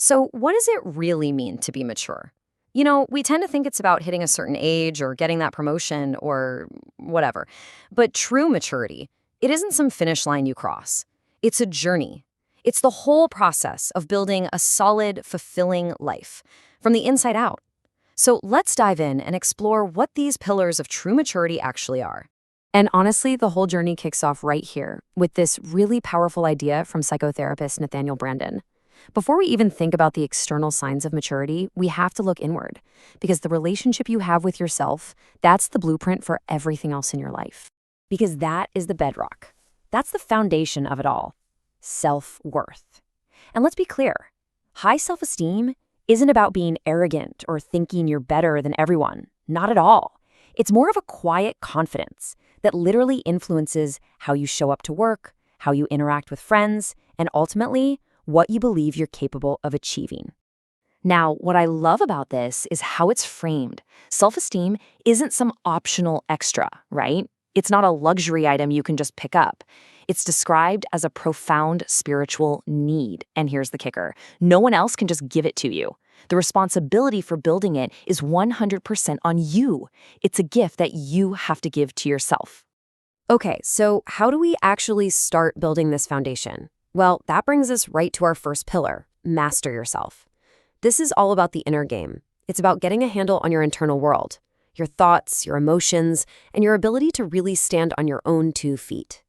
So, what does it really mean to be mature? We tend to think it's about hitting a certain age or getting that promotion or whatever. But true maturity, it isn't some finish line you cross. It's a journey. It's the whole process of building a solid, fulfilling life from the inside out. So, let's dive in and explore what these pillars of true maturity actually are. And honestly, the whole journey kicks off right here with this really powerful idea from psychotherapist Nathaniel Branden. Before we even think about the external signs of maturity, we have to look inward, because the relationship you have with yourself, that's the blueprint for everything else in your life. Because that is the bedrock. That's the foundation of it all. Self-worth. And let's be clear, high self-esteem isn't about being arrogant or thinking you're better than everyone. Not at all. It's more of a quiet confidence that literally influences how you show up to work, how you interact with friends, and ultimately, what you believe you're capable of achieving. Now, what I love about this is how it's framed. Self-esteem isn't some optional extra, right? It's not a luxury item you can just pick up. It's described as a profound spiritual need. And here's the kicker. No one else can just give it to you. The responsibility for building it is 100% on you. It's a gift that you have to give to yourself. Okay, so how do we actually start building this foundation? Well, that brings us right to our first pillar, master yourself. This is all about the inner game. It's about getting a handle on your internal world, your thoughts, your emotions, and your ability to really stand on your own 2 feet.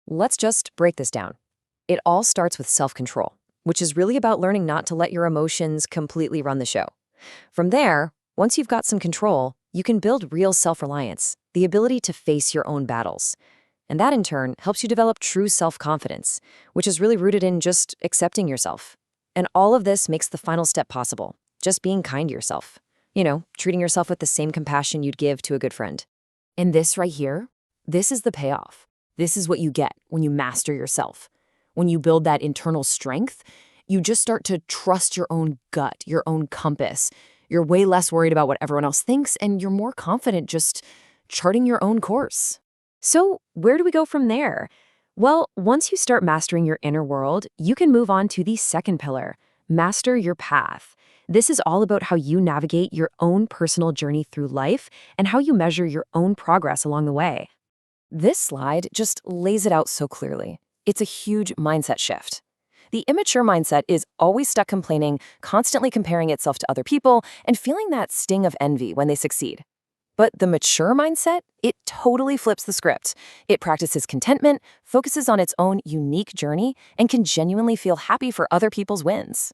Let's just break this down. It all starts with self-control, which is really about learning not to let your emotions completely run the show. From there, once you've got some control, you can build real self-reliance, the ability to face your own battles. And that, in turn, helps you develop true self-confidence, which is really rooted in just accepting yourself. And all of this makes the final step possible, just being kind to yourself. Treating yourself with the same compassion you'd give to a good friend. And this right here, this is the payoff. This is what you get when you master yourself. When you build that internal strength, you just start to trust your own gut, your own compass. You're way less worried about what everyone else thinks, and you're more confident just charting your own course. So where do we go from there? Well, once you start mastering your inner world, you can move on to the second pillar, master your path. This is all about how you navigate your own personal journey through life and how you measure your own progress along the way. This slide just lays it out so clearly. It's a huge mindset shift. The immature mindset is always stuck complaining, constantly comparing itself to other people, and feeling that sting of envy when they succeed. But the mature mindset, it totally flips the script. It practices contentment, focuses on its own unique journey, and can genuinely feel happy for other people's wins.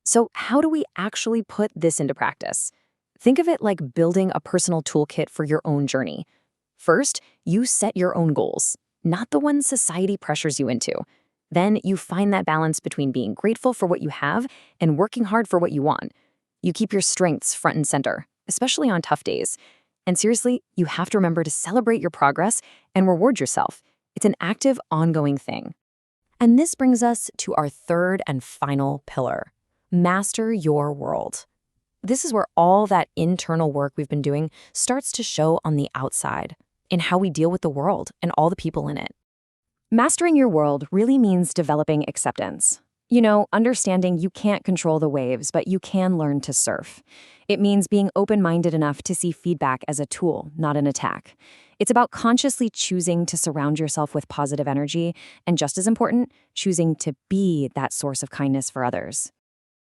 So how do we actually put this into practice? Think of it like building a personal toolkit for your own journey. First, you set your own goals, not the ones society pressures you into. Then you find that balance between being grateful for what you have and working hard for what you want. You keep your strengths front and center, especially on tough days. And seriously, you have to remember to celebrate your progress and reward yourself. It's an active, ongoing thing. And this brings us to our third and final pillar, master your world. This is where all that internal work we've been doing starts to show on the outside, in how we deal with the world and all the people in it. Mastering your world really means developing acceptance. Understanding you can't control the waves, but you can learn to surf. It means being open-minded enough to see feedback as a tool, not an attack. It's about consciously choosing to surround yourself with positive energy, and just as important, choosing to be that source of kindness for others.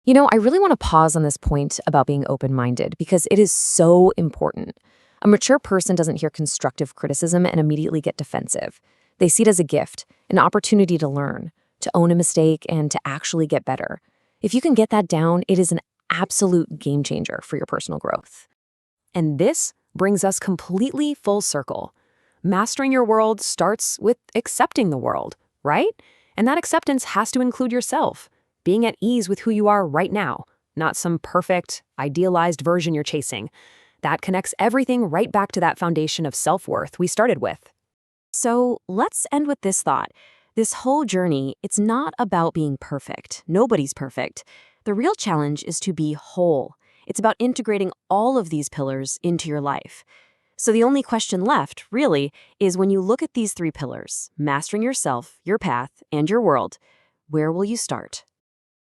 I really want to pause on this point about being open-minded because it is so important. A mature person doesn't hear constructive criticism and immediately get defensive. They see it as a gift, an opportunity to learn, to own a mistake, and to actually get better. If you can get that down, it is an absolute game changer for your personal growth. And this brings us completely full circle. Mastering your world starts with accepting the world, right? And that acceptance has to include yourself, being at ease with who you are right now, not some perfect, idealized version you're chasing. That connects everything right back to that foundation of self-worth we started with. So let's end with this thought. This whole journey, it's not about being perfect. Nobody's perfect. The real challenge is to be whole. It's about integrating all of these pillars into your life. So the only question left, really, is when you look at these 3 pillars, mastering yourself, your path, and your world, where will you start?